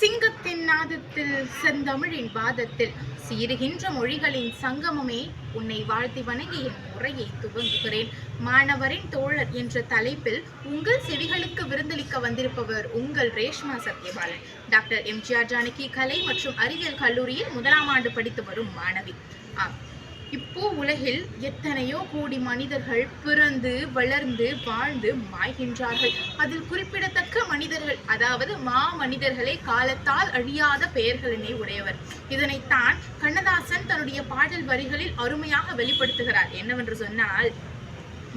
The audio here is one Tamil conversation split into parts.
சிங்கத்தின் நாதத்தில் செந்தமிழின் பாதத்தில் சீருகின்ற மொழிகளின் சங்கமமே உன்னை வாழ்த்தி வணங்கி என் உரையை துவங்குகிறேன். மாணவரின் தோழர் என்ற தலைப்பில் உங்கள் செவிகளுக்கு விருந்தளிக்க வந்திருப்பவர் உங்கள் ரேஷ்மா சத்யபாலன். டாக்டர் எம்ஜிஆர் ஜானகி கலை மற்றும் அறிவியல் கல்லூரியில் 1ஆம் ஆண்டு படித்து வரும் மாணவி. இப்போ உலகில் எத்தனையோ கோடி மனிதர்கள் பிறந்து வளர்ந்து வாழ்ந்து மாய்கின்றார்கள். அதில் குறிப்பிடத்தக்க மனிதர்கள், அதாவது மனிதர்களே காலத்தால் அழியாத பெயர்களினை உடையவர். இதனைத்தான் கண்ணதாசன் தன்னுடைய பாடல் வரிகளில் அருமையாக வெளிப்படுத்துகிறார். என்னவென்று சொன்னால்,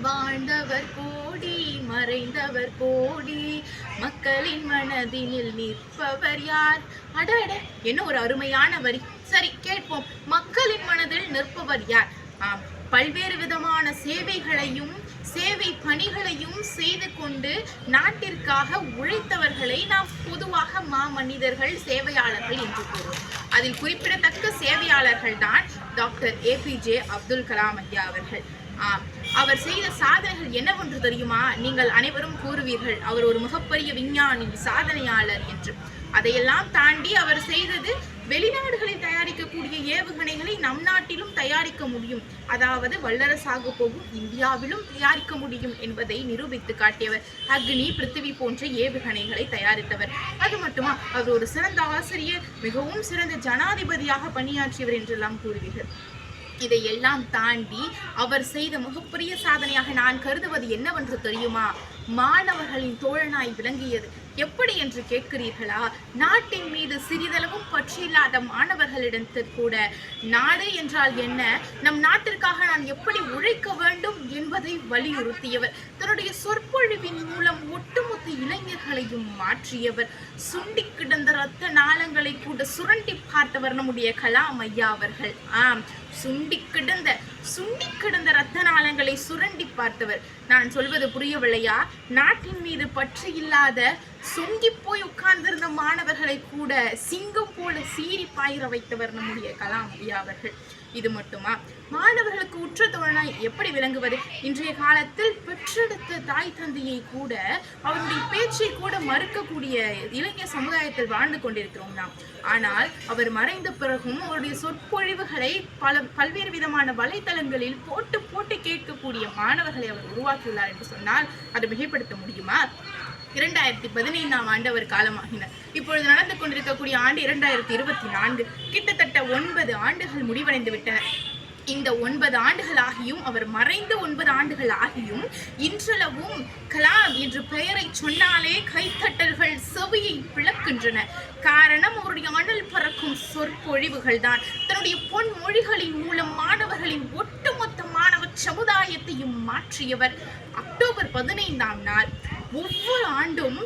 வாழ்ந்தவர் கோடி மறைந்தவர் கோடி மக்களின் மனதினில் நிற்பவர் யார். அட என்ன ஒரு அருமையான வரி. சரி, கேட்போம். மக்களின் மனதில் நிற்பவர் யார்? பல்வேறு விதமான சேவைகளையும் சேவை பணிகளையும் செய்து கொண்டு நாட்டிற்காக உழைத்தவர்களை நாம் பொதுவாக மாமனிதர்கள், சேவையாளர்கள் என்று கூறுவோம். அதில் குறிப்பிடத்தக்க சேவையாளர்கள் தான் டாக்டர் APJ அப்துல் கலாம் ஐயா அவர்கள். அவர் செய்த சாதனைகள் என்னவென்று தெரியுமா? நீங்கள் அனைவரும் கூறுவீர்கள், அவர் ஒரு மிகப்பெரிய விஞ்ஞானி, சாதனையாளர் என்று. அதையெல்லாம் தாண்டி அவர் செய்தது வெளிநாடுகளில் தயாரிக்கக்கூடிய ஏவுகணைகளை நம் நாட்டிலும் தயாரிக்க முடியும், அதாவது வல்லரசாக போகும் இந்தியாவிலும் தயாரிக்க முடியும் என்பதை நிரூபித்து காட்டியவர். அக்னி, பிருத்திவி போன்ற ஏவுகணைகளை தயாரித்தவர். அது மட்டுமா, அவர் ஒரு சிறந்த ஆசிரியர், மிகவும் சிறந்த ஜனாதிபதியாக பணியாற்றியவர் என்றெல்லாம் கூறுவீர்கள். இதையெல்லாம் தாண்டி அவர் செய்த மிகப்பெரிய சாதனையாக நான் கருதுவது என்னவென்று தெரியுமா? மாணவர்களின் தோழனாய் விளங்கியது. எப்படி என்று கேட்கிறீர்களா? நாட்டின் மீது சிறிதளவும் பற்றில்லாத மாணவர்களிடத்தில் கூட நாடு என்றால் என்ன, நம் நாட்டிற்காக நான் எப்படி உழைக்க வேண்டும் என்பதை வலியுறுத்தியவர். தன்னுடைய சொற்பொழிவின் மூலம் ஒட்டுமொத்த இளைஞர்களையும் மாற்றியவர். சுண்டி கிடந்த இரத்த நாளங்களை கூட சுரண்டி பார்த்தவர் நம்முடைய கலாம் ஐயா அவர்கள். சுண்டி கிடந்த இரத்த நாளங்களை சுரண்டி பார்த்தவர். நான் சொல்வது புரியவில்லையா? நாட்டின் மீது பற்று இல்லாத சொங்கி போய் உட்கார்ந்திருந்த மாணவர்களை கூட சிங்கம் போல சீறி பாயிர வைத்தவர் நம்முடைய கலாம் ஐயா அவர்கள். இது மட்டுமா, மாணவர்களுக்கு உற்ற தோழனாய் எப்படி விளங்குவது? இன்றைய காலத்தில் பெற்றெடுத்த தாய் தந்தையை கூட, அவருடைய பேச்சை கூட மறுக்கக்கூடிய இளைஞர் சமுதாயத்தில் வாழ்ந்து கொண்டிருக்கிறோம் நாம். ஆனால் அவர் மறைந்த பிறகும் அவருடைய சொற்பொழிவுகளை பல்வேறு விதமான வலைத்தளங்களில் போட்டு கேட்கக்கூடிய மாணவர்களை அவர் உருவாக்கியுள்ளார் என்று சொன்னால் அதை மிகைப்படுத்த முடியுமா? 2015ஆம் ஆண்டு அவர் காலமாகினார். இப்பொழுது நடந்து கொண்டிருக்கக்கூடிய ஆண்டு 2024. கிட்டத்தட்ட 9 ஆண்டுகள் முடிவடைந்து விட்டன. இந்த 9 ஆண்டுகள் ஆகியும், அவர் மறைந்து 9 ஆண்டுகள் ஆகியும், இன்றளவும் கலாம் என்று பெயரை சொன்னாலே கைத்தட்டல்கள் செவியை பிளக்கின்றன. காரணம், அவருடைய அனல் பறக்கும் சொற்பொழிவுகள் தான். தன்னுடைய பொன்மொழிகளின் மூலம் மாணவர்களின் ஒட்டுமொத்த மாணவ சமுதாயத்தையும் மாற்றியவர். அக்டோபர் 15ஆம் நாள் ஒவ்வொரு ஆண்டும்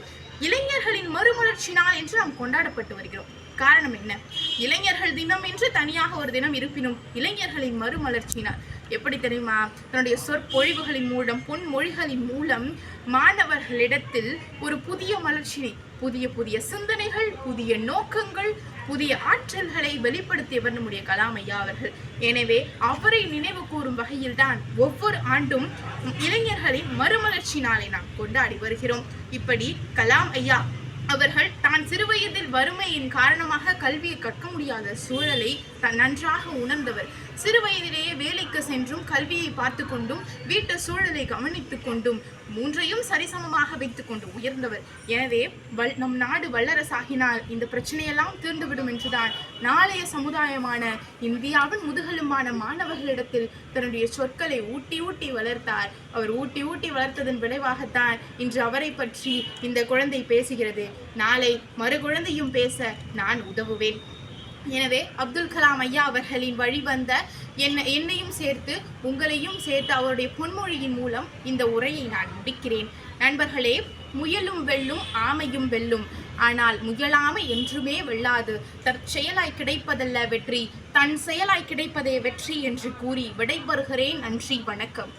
இளைஞர்களின் மறுமலர்ச்சி நாள் என்று நாம் கொண்டாடப்பட்டு வருகிறோம். காரணம் என்ன? இளைஞர்கள் தினம் என்று தனியாக ஒரு தினம் இருப்பினும் இளைஞர்களின் மறுமலர்ச்சி நாள் எப்படி தெரியுமா? தன்னுடைய சொற்பொழிவுகளின் மூலம், பொன்மொழிகளின் மூலம் மாணவர்களிடத்தில் ஒரு புதிய மலர்ச்சியை, புதிய சிந்தனைகள், புதிய நோக்கங்கள், புதிய ஆற்றல்களை வெளிப்படுத்தியவர் நம்முடைய கலாம் ஐயா அவர்கள். எனவே அவரை நினைவு கூறும் வகையில் தான் ஒவ்வொரு ஆண்டும் இளைஞர்களின் மறுமலர்ச்சி நாளை நாம் கொண்டாடி வருகிறோம். இப்படி கலாம் ஐயா அவர்கள் தான் சிறுவயதில் வறுமையின் காரணமாக கல்வியை கற்க முடியாத சூழலை நன்றாக உணர்ந்தவர். சிறுவயதிலேயே வேலைக்கு சென்றும் கல்வியை பார்த்து கொண்டும் வீட்டு சூழலை கவனித்துக் கொண்டும் மூன்றையும் சரிசமமாக வைத்துக் கொண்டு உயர்ந்தவர். எனவே நம் நாடு வல்லரசாகினால் இந்த பிரச்சனையெல்லாம் தீர்ந்துவிடும் என்றுதான் நாளைய சமுதாயமான இந்தியாவின் முதுகெலும்பான மாணவர்களிடத்தில் தன்னுடைய சொற்களை ஊட்டி வளர்த்தார். அவர் ஊட்டி வளர்த்ததன் விளைவாகத்தான் இன்று அவரை பற்றி இந்த குழந்தை பேசுகிறது. நாளை மறு குழந்தையும் பேச நான் உதவுவேன். எனவே அப்துல் கலாம் ஐயா அவர்களின் வழிவந்த என்னையும் சேர்த்து உங்களையும் சேர்த்து அவருடைய பொன்மொழியின் மூலம் இந்த உரையை நான் முடிக்கிறேன். நண்பர்களே, முயலும் வெல்லும், ஆமையும் வெல்லும். ஆனால் முயலாமை என்றுமே வெல்லாது. தற்செயலாய் கிடைப்பதல்ல வெற்றி, தன் செயலாய் கிடைப்பதே வெற்றி என்று கூறி விடைபெறுகிறேன். நன்றி, வணக்கம்.